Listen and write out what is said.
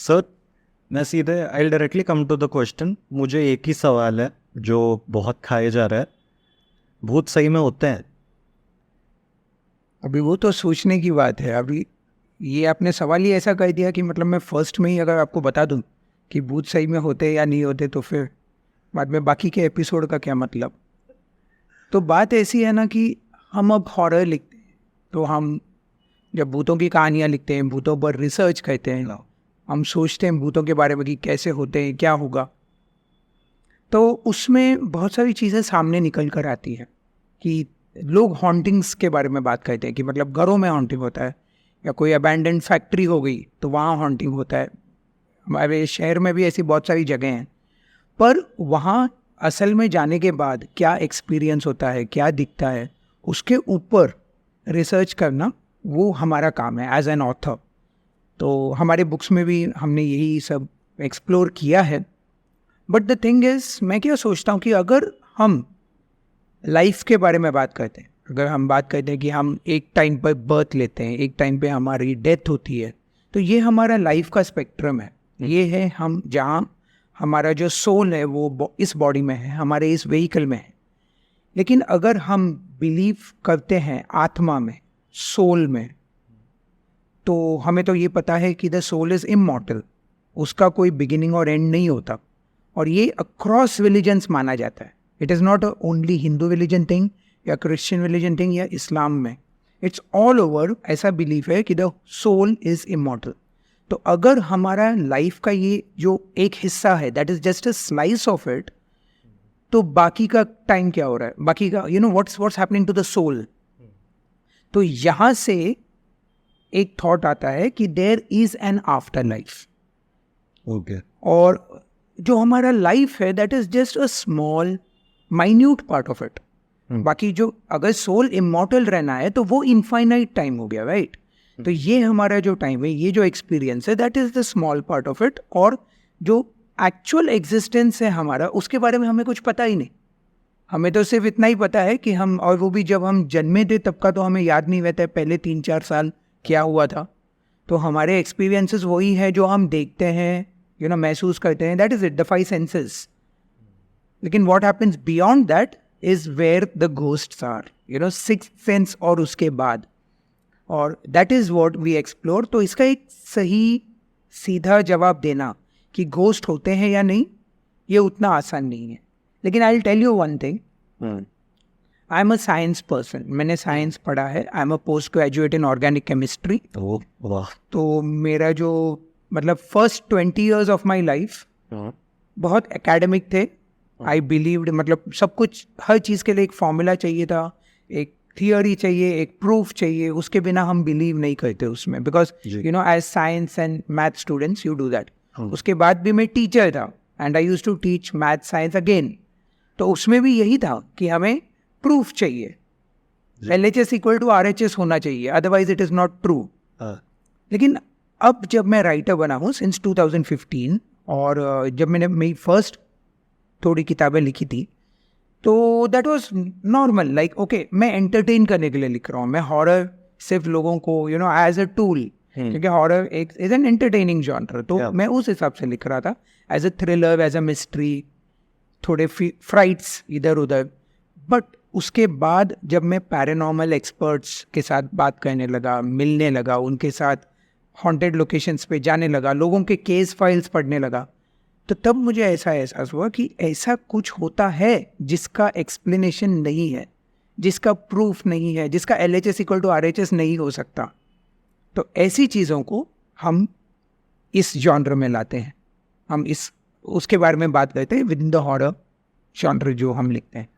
Sir मैं सीधे I directly come to the question. मुझे एक ही सवाल है जो बहुत खाए जा रहा है, भूत सही में होते हैं? अभी वो तो सोचने की बात है। अभी ये आपने सवाल ही ऐसा कर दिया कि मतलब मैं फर्स्ट में ही अगर आपको बता दूं कि भूत सही में होते या नहीं होते तो फिर बाद में बाकी के एपिसोड का क्या मतलब। तो बात ऐसी है ना कि हम अब हॉरर लिखते हैं, तो हम जब भूतों की कहानियाँ लिखते हैं, भूतों पर रिसर्च करते हैं, हम सोचते हैं भूतों के बारे में कि कैसे होते हैं, क्या होगा। तो उसमें बहुत सारी चीज़ें सामने निकल कर आती है कि लोग हॉन्टिंग्स के बारे में बात करते हैं कि मतलब घरों में हॉन्टिंग होता है, या कोई अबैंडन्ड फैक्ट्री हो गई तो वहाँ हॉन्टिंग होता है। हमारे शहर में भी ऐसी बहुत सारी जगह हैं, पर वहाँ असल में जाने के बाद क्या एक्सपीरियंस होता है, क्या दिखता है, उसके ऊपर रिसर्च करना वो हमारा काम है एज एन ऑथर। तो हमारे बुक्स में भी हमने यही सब एक्सप्लोर किया है। बट द थिंग इज़, मैं क्या सोचता हूँ कि अगर हम लाइफ के बारे में बात करते हैं, अगर हम बात करते हैं कि हम एक टाइम पर बर्थ लेते हैं, एक टाइम पे हमारी डेथ होती है, तो ये हमारा लाइफ का स्पेक्ट्रम है। ये है हम जहाँ हमारा जो सोल है वो इस बॉडी में है, हमारे इस व्हीकल में है। लेकिन अगर हम बिलीव करते हैं आत्मा में, सोल में, तो हमें तो ये पता है कि द सोल इज़ इमॉर्टल, उसका कोई बिगिनिंग और एंड नहीं होता। और ये अक्रॉस रिलीजन्स माना जाता है। It is not only Hindu religion thing या क्रिश्चियन रिलीजन थिंग या इस्लाम में, इट्स ऑल ओवर ऐसा बिलीफ है कि द सोल इज़ इमॉर्टल। तो अगर हमारा लाइफ का ये जो एक हिस्सा है, that is just a slice of it, तो बाकी का टाइम क्या हो रहा है, बाकी का what's happening to the soul. तो यहाँ से एक थॉट आता है कि there is an afterlife. Okay. और जो हमारा लाइफ है that is just a small minute part of it. बाकी जो अगर सोल इमॉर्टल रहना है तो वो इनफाइनाइट टाइम हो गया, राइट? तो ये हमारा जो टाइम है, ये जो एक्सपीरियंस है, that is the small part of it. और जो एक्चुअल एग्जिस्टेंस है हमारा, उसके बारे में हमें कुछ पता ही नहीं। हमें तो सिर्फ इतना ही पता है कि हम, और वो भी जब हम जन्मे थे तब का तो हमें याद नहीं रहता है पहले 3-4 साल क्या हुआ था। तो हमारे एक्सपीरियंसेस वही है जो हम देखते हैं, महसूस करते हैं, that is it, the 5 senses. लेकिन what happens beyond that is where the ghosts are, 6th sense और उसके बाद। और that is what we explore. तो इसका एक सही सीधा जवाब देना कि घोस्ट होते हैं या नहीं, ये उतना आसान नहीं है। लेकिन I will tell you one thing, I am a science person, मैंने साइंस पढ़ा है। I am a postgraduate in organic chemistry. वाह। तो मेरा जो मतलब first 20 years of my life बहुत एकेडमिक थे। आई बिलीव्ड, मतलब सब कुछ, हर चीज़ के लिए एक फॉर्मूला चाहिए था, एक थियोरी चाहिए, एक प्रूफ चाहिए, उसके बिना हम बिलीव नहीं करते उसमें, because as science and math students you do that. उसके बाद भी मैं टीचर था and I use to teach math science again. तो उसमें भी यही था कि हमें प्रूफ चाहिए, LHS इक्वल टू RHS होना चाहिए, otherwise it is not true. लेकिन अब जब मैं राइटर बना हूँ सिंस 2015, और जब मैंने मेरी फर्स्ट थोड़ी किताबें लिखी थी, तो that was normal, like okay, मैं एंटरटेन करने के लिए लिख रहा हूँ। मैं हॉरर सिर्फ लोगों को एज अ टूल, क्योंकि हॉरर एक इज एन एंटरटेनिंग जॉनर, तो मैं उस हिसाब से लिख रहा था, as a thriller, as a mystery, थोड़े फ्राइट्स इधर उधर। बट उसके बाद जब मैं पैरानॉर्मल एक्सपर्ट्स के साथ बात करने लगा, मिलने लगा, उनके साथ हॉन्टेड लोकेशंस पे जाने लगा, लोगों के केस फाइल्स पढ़ने लगा, तो तब मुझे ऐसा एहसास हुआ कि ऐसा कुछ होता है जिसका एक्सप्लेनेशन नहीं है, जिसका प्रूफ नहीं है, जिसका LHS इक्वल टू RHS नहीं हो सकता। तो ऐसी चीज़ों को हम इस जॉनर में लाते हैं, हम उसके बारे में बात करते हैं with in the horror genre जो हम लिखते हैं।